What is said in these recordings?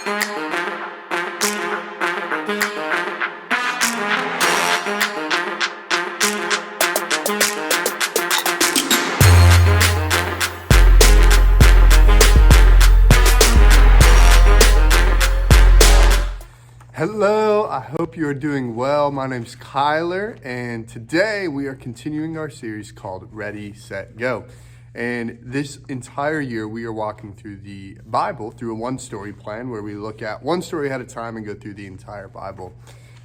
Hello, I hope you are doing well. My name's Kyler, and today we are continuing our series called Ready, Set, Go. And this entire year, we are walking through the Bible through a one-story plan where we look at one story at a time and go through the entire Bible.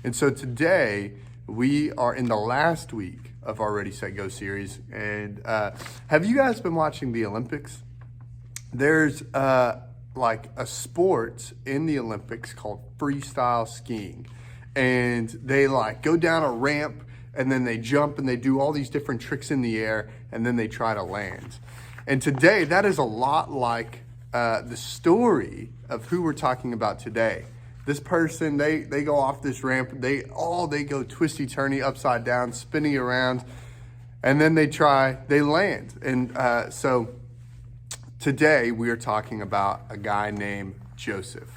And so today, we are in the last week of our Ready, Set, Go series. And have you guys been watching the Olympics? There's like a sport in the Olympics called freestyle skiing, and they like go down a ramp and then they jump and they do all these different tricks in the air and then they try to land. And today that is a lot like the story of who we're talking about today. This person, they go off this ramp, they go twisty turny upside down, spinning around, and then they land. And so today, we are talking about a guy named Joseph.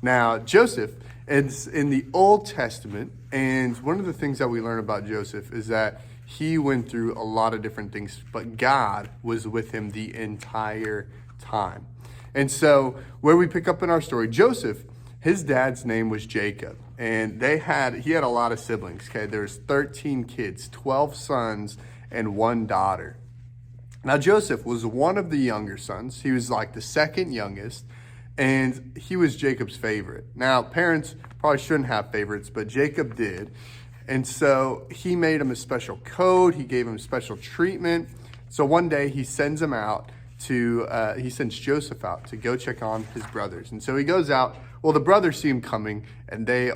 Now, Joseph is in the Old Testament, and one of the things that we learn about Joseph is that he went through a lot of different things, but God was with him the entire time. And so, where we pick up in our story, Joseph, his dad's name was Jacob, and he had a lot of siblings. Okay, there's 13 kids, 12 sons, and 1 daughter. Now, Joseph was one of the younger sons. He was like the second youngest, and he was Jacob's favorite. Now, parents probably shouldn't have favorites, but Jacob did. And so he made him a special coat. He gave him special treatment. So one day he sends Joseph out to go check on his brothers. And so he goes out. Well, the brothers see him coming, and they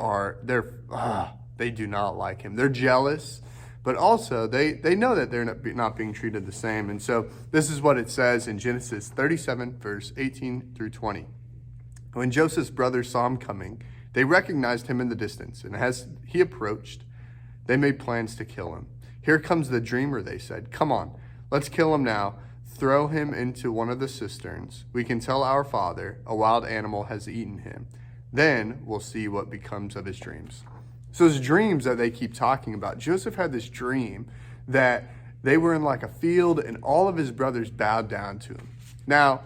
do not like him. They're jealous. But also, they know that they're not being treated the same. And so this is what it says in Genesis 37, verse 18 through 20. When Joseph's brothers saw him coming, they recognized him in the distance. And as he approached, they made plans to kill him. "Here comes the dreamer," they said. "Come on, let's kill him now. Throw him into one of the cisterns. We can tell our father a wild animal has eaten him. Then we'll see what becomes of his dreams." So his dreams that they keep talking about, Joseph had this dream that they were in like a field and all of his brothers bowed down to him. Now,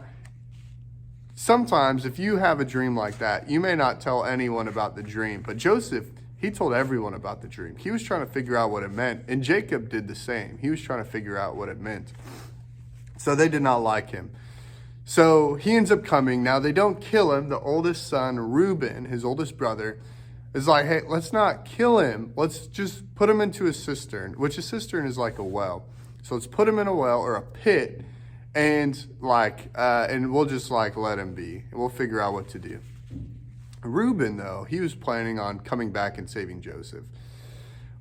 sometimes if you have a dream like that, you may not tell anyone about the dream, but Joseph, he told everyone about the dream. He was trying to figure out what it meant, and Jacob did the same. He was trying to figure out what it meant. So they did not like him. So he ends up coming. Now, they don't kill him. The oldest son, Reuben, his oldest brother, is like, "Hey, let's not kill him. Let's just put him into a cistern," which a cistern is like a well. So let's put him in a well or a pit, and we'll just let him be. We'll figure out what to do. Reuben, though, he was planning on coming back and saving Joseph.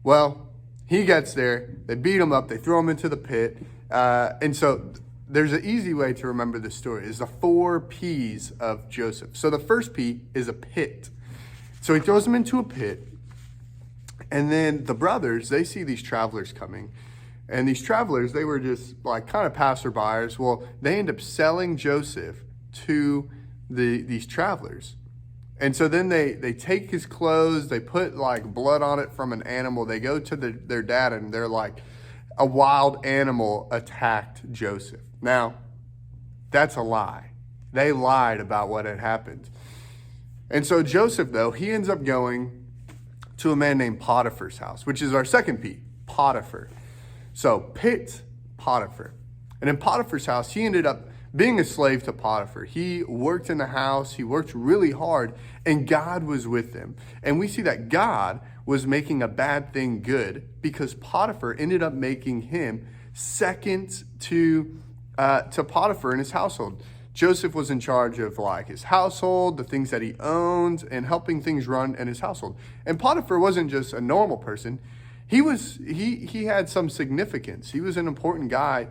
Well, he gets there. They beat him up. They throw him into the pit. And so there's an easy way to remember this story. It's the 4 P's of Joseph. So the first P is a pit. So he throws them into a pit, and then the brothers, they see these travelers coming, and these travelers, they were just like kind of passerbyers. Well, they end up selling Joseph to these travelers. And so then they take his clothes, they put like blood on it from an animal. They go to their dad, and they're like, a wild animal attacked Joseph. Now, that's a lie. They lied about what had happened. And so Joseph, though, he ends up going to a man named Potiphar's house, which is our second P, Potiphar. So pit, Potiphar. And in Potiphar's house, he ended up being a slave to Potiphar. He worked in the house, he worked really hard, and God was with him. And we see that God was making a bad thing good because Potiphar ended up making him second to Potiphar in his household. Joseph was in charge of like his household, the things that he owned, and helping things run in his household. And Potiphar wasn't just a normal person. He had some significance. He was an important guy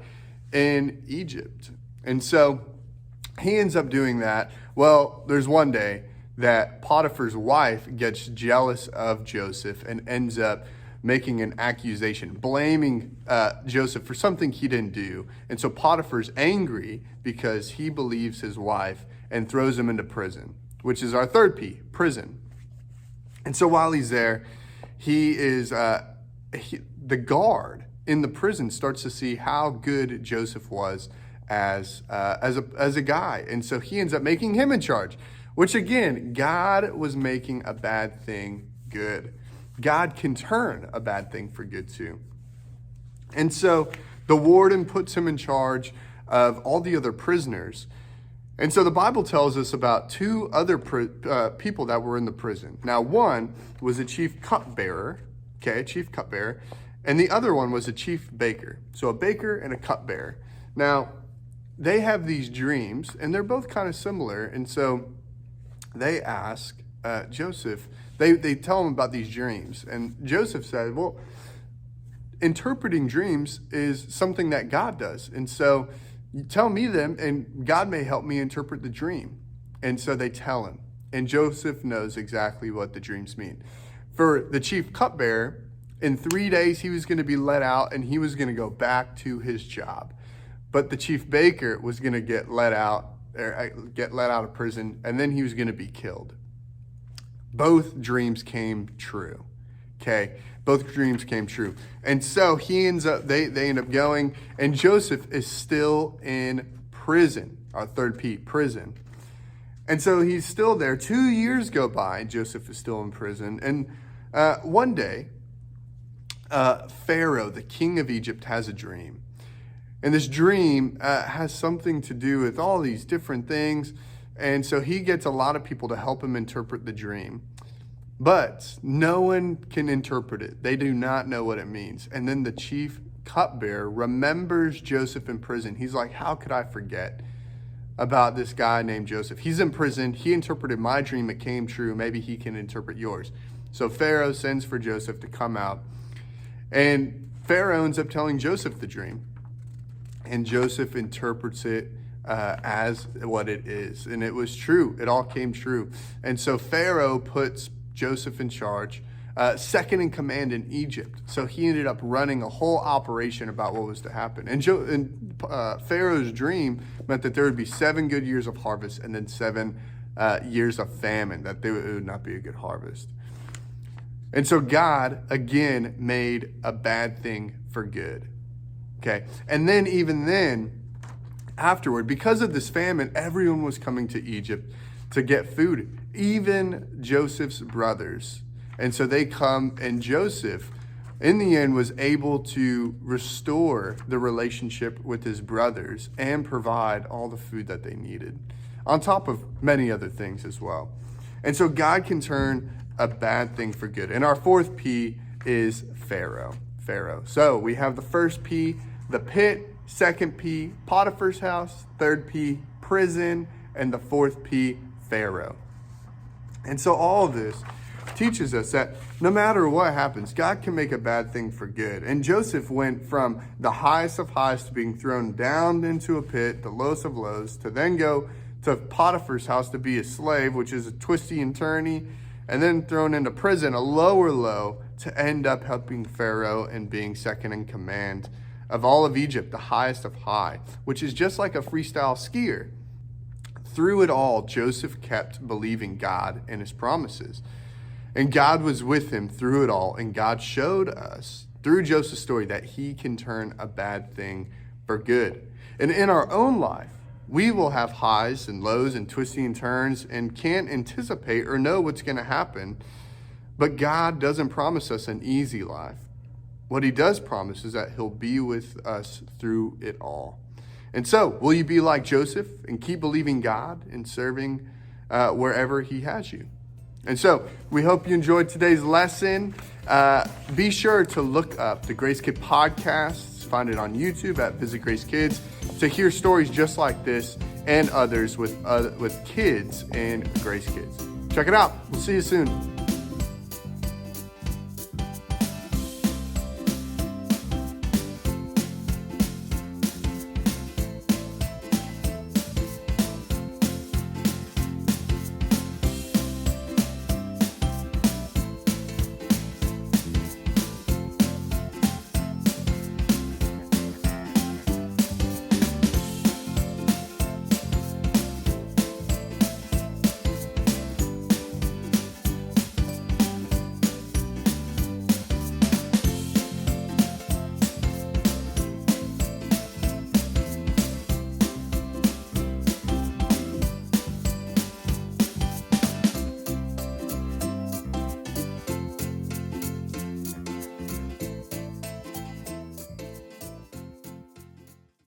in Egypt. And so he ends up doing that. Well, there's one day that Potiphar's wife gets jealous of Joseph and ends up making an accusation, blaming Joseph for something he didn't do. And so Potiphar's angry because he believes his wife and throws him into prison. which is our third P, prison. And so while he's there, he is the guard in the prison starts to see how good Joseph was as a guy, and so he ends up making him in charge. Which again, God was making a bad thing good. God can turn a bad thing for good too. And so the warden puts him in charge of all the other prisoners. And so the Bible tells us about two other people that were in the prison. Now, one was a chief cupbearer, and the other one was a chief baker. So a baker and a cupbearer. Now, they have these dreams, and they're both kind of similar. And so they ask Joseph, they tell him about these dreams. And Joseph said, well, interpreting dreams is something that God does. And so you tell me them, and God may help me interpret the dream. And so they tell him. And Joseph knows exactly what the dreams mean. For the chief cupbearer, in 3 days he was going to be let out, and he was going to go back to his job. But the chief baker was going to get let out of prison, and then he was going to be killed. Both dreams came true. Okay, both dreams came true. And so they end up going, and Joseph is still in prison. Our third P, prison. And so he's still there. 2 years go by, Joseph is still in prison. And one day, Pharaoh, the king of Egypt, has a dream. And this dream has something to do with all these different things. And so he gets a lot of people to help him interpret the dream. But no one can interpret it. They do not know what it means. And then the chief cupbearer remembers Joseph in prison. He's like, how could I forget about this guy named Joseph? He's in prison. He interpreted my dream. It came true. Maybe he can interpret yours. So Pharaoh sends for Joseph to come out. And Pharaoh ends up telling Joseph the dream. And Joseph interprets it as what it is. And it was true. It all came true. And so Pharaoh puts Joseph in charge, second in command in Egypt. So he ended up running a whole operation about what was to happen. And Pharaoh's dream meant that there would be 7 good years of harvest and then 7 years of famine, that it would not be a good harvest. And so God, again, made a bad thing for good. Okay. And then even then, afterward, because of this famine, everyone was coming to Egypt to get food, even Joseph's brothers. And so they come, and Joseph, in the end, was able to restore the relationship with his brothers and provide all the food that they needed, on top of many other things as well. And so God can turn a bad thing for good. And our fourth P is Pharaoh. So we have the first P, the pit; second P, Potiphar's house; third P, prison; and the fourth P, Pharaoh. And so all of this teaches us that no matter what happens, God can make a bad thing for good. And Joseph went from the highest of highs to being thrown down into a pit, the lowest of lows, to then go to Potiphar's house to be a slave, which is a twisty and turny, and then thrown into prison, a lower low, to end up helping Pharaoh and being second in command of all of Egypt, the highest of high, which is just like a freestyle skier. Through it all, Joseph kept believing God and his promises. And God was with him through it all. And God showed us through Joseph's story that he can turn a bad thing for good. And in our own life, we will have highs and lows and twisting and turns and can't anticipate or know what's going to happen. But God doesn't promise us an easy life. What he does promise is that he'll be with us through it all. And so, will you be like Joseph and keep believing God and serving wherever he has you? And so, we hope you enjoyed today's lesson. Be sure to look up the Grace Kid podcasts. Find it on YouTube at Visit Grace Kids to hear stories just like this and others with kids and Grace Kids. Check it out. We'll see you soon.